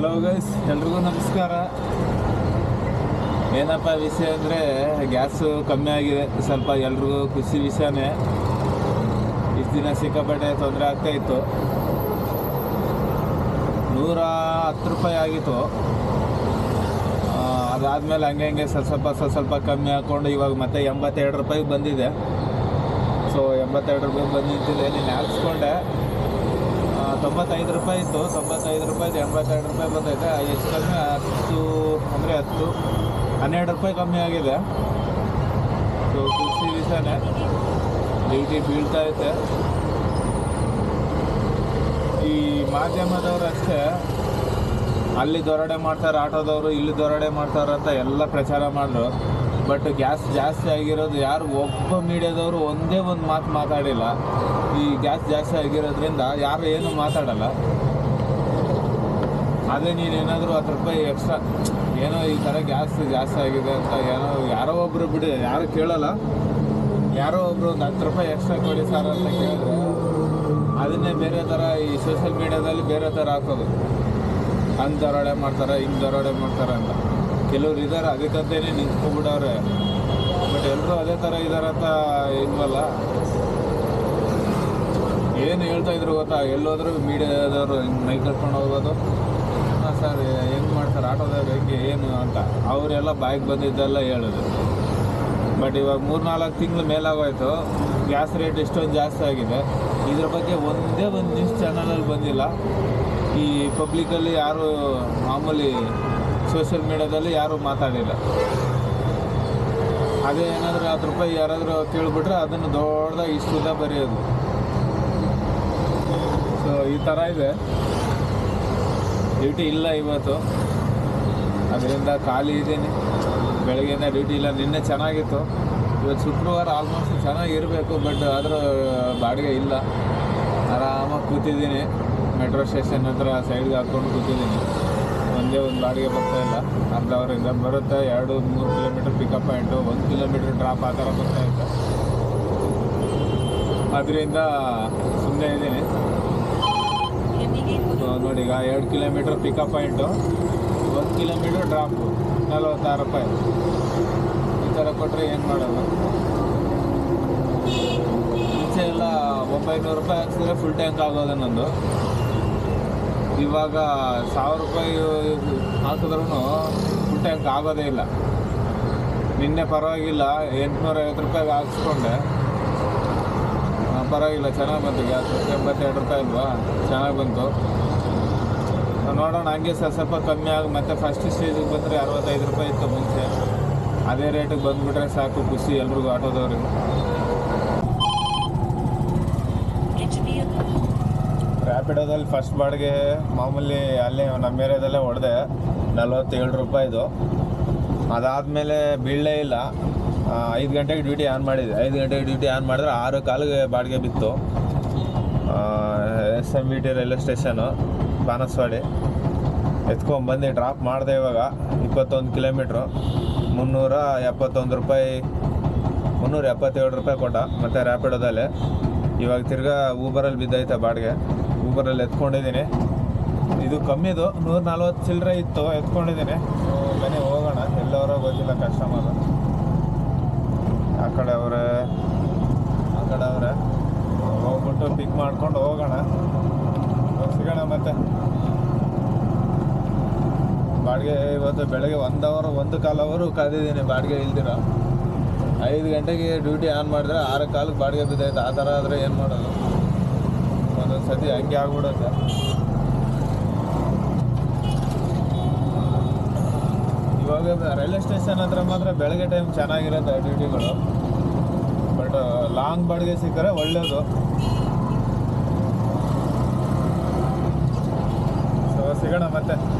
Hello guys, ಎಲ್ರಿಗೂ ನಮಸ್ಕಾರ. ಏನಪ್ಪ ವಿಷಯ ಅಂದರೆ ಗ್ಯಾಸು ಕಮ್ಮಿ ಆಗಿದೆ. ಸ್ವಲ್ಪ ಎಲ್ರಿಗೂ ಖುಷಿ ವಿಷಯನೇ. ಇಷ್ಟು ದಿನ ಸಿಕ್ಕಾಪಟ್ಟೆ ತೊಂದರೆ ಆಗ್ತಾಯಿತ್ತು. 110 ರೂಪಾಯಿ ಆಗಿತ್ತು. ಅದಾದಮೇಲೆ ಹಂಗೆ ಸ್ವಲ್ಪ ಕಮ್ಮಿ ಹಾಕ್ಕೊಂಡು ಇವಾಗ ಮತ್ತೆ 82 ರೂಪಾಯಿಗೆ ಬಂದಿದೆ. ಸೊ 82 ರೂಪಾಯಿಗೆ ಬಂದಿದ್ದಿಲ್ಲ, ನೀನು ಹಾಕ್ಸ್ಕೊಂಡೆ. 95 ರೂಪಾಯಿ ಇತ್ತು. 95 ರೂಪಾಯಿದು 82 ರೂಪಾಯಿ ಬಂದೈತೆ. ಹೆಚ್ಚು ಕಮ್ಮಿ 12 ರೂಪಾಯಿ ಕಮ್ಮಿ ಆಗಿದೆ. ಸೊ ಖುಷಿ ವಿಷಯನೇ. ಡ್ಯೂಟಿ ಬೀಳ್ತಾ ಐತೆ. ಈ ಮಾಧ್ಯಮದವರು ಅಷ್ಟೇ ಅಲ್ಲಿ ದೊರಡೆ ಮಾಡ್ತಾರೆ, ಆಟೋದವರು ಇಲ್ಲಿ ದೊರಡೆ ಮಾಡ್ತಾರೆ ಅಂತ ಎಲ್ಲ ಪ್ರಚಾರ ಮಾಡಿದ್ರು. ಬಟ್ ಗ್ಯಾಸ್ ಜಾಸ್ತಿ ಆಗಿರೋದು ಯಾರು ಒಬ್ಬ ಮೀಡಿಯಾದವರು ಒಂದೇ ಒಂದು ಮಾತು ಮಾತಾಡಿಲ್ಲ. ಈ ಗ್ಯಾಸ್ ಜಾಸ್ತಿ ಆಗಿರೋದ್ರಿಂದ ಯಾರು ಏನು ಮಾತಾಡಲ್ಲ. ಅದೇ ನೀನೇನಾದರೂ 10 ರೂಪಾಯಿ ಎಕ್ಸ್ಟ್ರಾ ಏನೋ ಈ ಥರ ಗ್ಯಾಸ್ ಜಾಸ್ತಿ ಆಗಿದೆ ಅಂತ ಯಾರೋ ಒಬ್ಬರು ಬಿಡಿ, ಯಾರು ಕೇಳಲ್ಲ. ಯಾರೋ ಒಬ್ಬರು ಒಂದು 10 ರೂಪಾಯಿ ಎಕ್ಸ್ಟ್ರಾ ಕೊಡಿ ಸರ್ ಅಂತ ಕೇಳಿದ್ರೆ ಅದನ್ನೇ ಬೇರೆ ಥರ ಈ ಸೋಷಿಯಲ್ ಮೀಡ್ಯಾದಲ್ಲಿ ಬೇರೆ ಥರ ಹಾಕೋದು. ಹಂಗೆ ದರೋಡೆ ಮಾಡ್ತಾರೆ, ಹಿಂಗೆ ದರೋಡೆ ಮಾಡ್ತಾರೆ ಅಂತ. ಕೆಲವ್ರು ಇದ್ದಾರೆ, ಅದಕ್ಕಂತೇನೆ ನಿಂತ್ಕೊಂಡ್ಬಿಡವ್ರೆ. ಬಟ್ ಎಲ್ಲರೂ ಅದೇ ಥರ ಇದ್ದಾರೆ ಅಂತ ಇಲ್ವಲ್ಲ. ಏನು ಹೇಳ್ತಾ ಇದ್ರು ಗೊತ್ತಾ, ಎಲ್ಲೋದ್ರೂ ಮೀಡಿಯಾದವರು ಹಿಂಗೆ ಮೈ ಕಟ್ಕೊಂಡು ಹೋಗೋದು. ಹಾಂ ಸರ್ ಹೆಂಗೆ ಮಾಡ್ತಾರೆ ಆಟೋದವ್ರು, ಹೆಂಗೆ ಏನು ಅಂತ ಅವರೆಲ್ಲ ಬಾಯಿಗೆ ಬಂದಿದ್ದೆಲ್ಲ ಹೇಳೋದು. ಬಟ್ ಇವಾಗ 3-4 ತಿಂಗಳು ಮೇಲಾಗೋಯ್ತು, ಗ್ಯಾಸ್ ರೇಟ್ ಎಷ್ಟೊಂದು ಜಾಸ್ತಿ ಆಗಿದೆ. ಇದ್ರ ಬಗ್ಗೆ ಒಂದೇ ಒಂದು ನ್ಯೂಸ್ ಚಾನಲಲ್ಲಿ ಬಂದಿಲ್ಲ. ಈ ಪಬ್ಲಿಕಲ್ಲಿ ಯಾರು ಮಾಮೂಲಿ ಸೋಷಿಯಲ್ ಮೀಡ್ಯಾದಲ್ಲಿ ಯಾರೂ ಮಾತಾಡಿಲ್ಲ. ಅದೇ ಏನಾದರೂ 10 ರೂಪಾಯಿ ಯಾರಾದರೂ ಕೇಳಿಬಿಟ್ರೆ ಅದನ್ನು ದೊಡ್ಡದಾಗಿ ಇಷ್ಟುದ್ದ ಬರೆಯೋದು. ಸೊ ಈ ಥರ ಇದೆ. ಡ್ಯೂಟಿ ಇಲ್ಲ ಇವತ್ತು, ಅದರಿಂದ ಖಾಲಿ ಇದ್ದೀನಿ. ಬೆಳಗ್ಗೆನೇ ಡ್ಯೂಟಿ ಇಲ್ಲ. ನಿನ್ನೆ ಚೆನ್ನಾಗಿತ್ತು. ಇವತ್ತು ಶುಕ್ರವಾರ ಆಲ್ಮೋಸ್ಟ್ ಚೆನ್ನಾಗಿರಬೇಕು, ಬಟ್ ಆದರೂ ಬಾಡಿಗೆ ಇಲ್ಲ. ಆರಾಮಾಗಿ ಕೂತಿದ್ದೀನಿ. ಮೆಟ್ರೋ ಸ್ಟೇಷನ್ ಹತ್ರ ಸೈಡ್ಗೆ ಹಾಕ್ಕೊಂಡು ಕೂತಿದ್ದೀನಿ. ಒಂದೇ ಒಂದು ಬಾಡಿಗೆ ಬರ್ತಾಯಿಲ್ಲ. ಅರ್ಧ ಅವರಿಂದ ಬರುತ್ತೆ. 2-3 kilometre pickup point, 1 kilometre drop ಆ ಥರ ಬರ್ತಾಯಿತ್ತು. ಅದರಿಂದ ಸುಮ್ಮನೆ ಇದ್ದೀನಿ. ನೋಡಿ, ಈಗ 2 kilometre pickup point, 1 kilometre drop, 46 ರೂಪಾಯಿ. ಈ ಥರ ಕೊಟ್ಟರೆ ಏನು ಮಾಡೋದು? ಮುಂಚೆ ಎಲ್ಲ 900 ರೂಪಾಯಿ ಹಾಕ್ಸಿದ್ರೆ ಫುಲ್ ಟ್ಯಾಂಕ್ ಆಗೋದು ನಂದು. ಇವಾಗ 1000 ರೂಪಾಯಿ ಹಾಕಿದ್ರೂ ಫುಲ್ ಟ್ಯಾಂಕ್ ಆಗೋದೇ ಇಲ್ಲ. ನಿನ್ನೆ ಪರವಾಗಿಲ್ಲ 850 ರೂಪಾಯಿಗೆ ಹಾಕ್ಸ್ಕೊಂಡೆ. ಪರವಾಗಿಲ್ಲ, ಚೆನ್ನಾಗಿ ಬಂತು ಗ್ಯಾಸ್. 82 ರೂಪಾಯಿ ಅಲ್ವಾ, ಚೆನ್ನಾಗಿ ಬಂತು. ನೋಡೋಣ, ಹಂಗೆ ಸ್ವಲ್ಪ ಕಮ್ಮಿ ಆಗಿ ಮತ್ತೆ ಫಸ್ಟ್ ಸ್ಟೇಜಿಗೆ ಬಂದರೆ 65 ರೂಪಾಯಿ ಇತ್ತು ಮುಂಚೆ. ಅದೇ ರೇಟಿಗೆ ಬಂದುಬಿಟ್ರೆ ಸಾಕು, ಖುಷಿ ಎಲ್ರಿಗೂ, ಆಟೋದವ್ರಿಗೆ. ರ್ಯಾಪಿಡೋದಲ್ಲಿ ಫಸ್ಟ್ ಬಾಡಿಗೆ ಮಾಮೂಲಿ ಅಲ್ಲೇ ನಮ್ಮ ಏರಿಯಾದಲ್ಲೇ ಹೊಡೆದೆ, 47 ರೂಪಾಯಿದು. ಅದಾದಮೇಲೆ ಬೀಳಲೇ ಇಲ್ಲ. 5 ಗಂಟೆಗೆ ಡ್ಯೂಟಿ ಆನ್ ಮಾಡಿದೆ. 5 ಗಂಟೆಗೆ ಡ್ಯೂಟಿ ಆನ್ ಮಾಡಿದ್ರೆ 6 ಕಾಲಿಗೆ ಬಾಡಿಗೆ ಬಿತ್ತು. SMBT railway station, Banaswadi. ಎತ್ಕೊಂಡ್ಬಂದು ಡ್ರಾಪ್ ಮಾಡಿದೆ. ಇವಾಗ 21 ಕಿಲೋಮೀಟ್ರು, 371 ರೂಪಾಯಿ, 377 ರೂಪಾಯಿ ಕೊಟ್ಟ. ಮತ್ತು ರ್ಯಾಪಿಡೋದಲ್ಲೇ ಇವಾಗ ತಿರ್ಗಾ ಊಬರಲ್ಲಿ ಬಿದ್ದೈತೆ ಬಾಡಿಗೆ. ಊಬರಲ್ಲಿ ಎತ್ಕೊಂಡಿದ್ದೀನಿ. ಇದು ಕಮ್ಮಿದು 140 ಚಿಲ್ಲರೆ ಇತ್ತು, ಎತ್ಕೊಂಡಿದ್ದೀನಿ. ಬನ್ನಿ ಹೋಗೋಣ. ಎಲ್ಲವರೋ ಗೊತ್ತಿಲ್ಲ ಕಸ್ಟಮರು. ಆ ಕಡೆ ಅವರೇ ಹೋಗ್ಬಿಟ್ಟು ಪಿಕ್ ಮಾಡ್ಕೊಂಡು ಹೋಗೋಣ. ಸಿಗೋಣ ಮತ್ತೆ. ಬಾಡಿಗೆ ಇವತ್ತು ಬೆಳಗ್ಗೆ 1 ಅವರ್ ಕಾದಿದ್ದೀನಿ ಬಾಡಿಗೆ ಇಲ್ದಿರ. 5 ಗಂಟೆಗೆ ಡ್ಯೂಟಿ ಆನ್ ಮಾಡಿದ್ರೆ 6 ಕಾಲಿಗೆ ಬಾಡಿಗೆ ಬಿದ್ದೈತೆ. ಆ ಥರ ಆದರೆ ಏನು ಮಾಡೋದು? ಒಂದೊಂದು ಸತಿ ಹಂಗೆ ಆಗ್ಬಿಡುತ್ತೆ. ಇವಾಗ ರೈಲ್ವೆ ಸ್ಟೇಷನ್ ಹತ್ರ ಮಾತ್ರ ಬೆಳಗ್ಗೆ ಟೈಮ್ ಚೆನ್ನಾಗಿರುತ್ತೆ ಡ್ಯೂಟಿಗಳು. ಬಟ್ ಲಾಂಗ್ ಬಾಡಿಗೆ ಸಿಕ್ಕರೆ ಒಳ್ಳೆಯದು. ಸೊ ಸಿಗೋಣ ಮತ್ತೆ.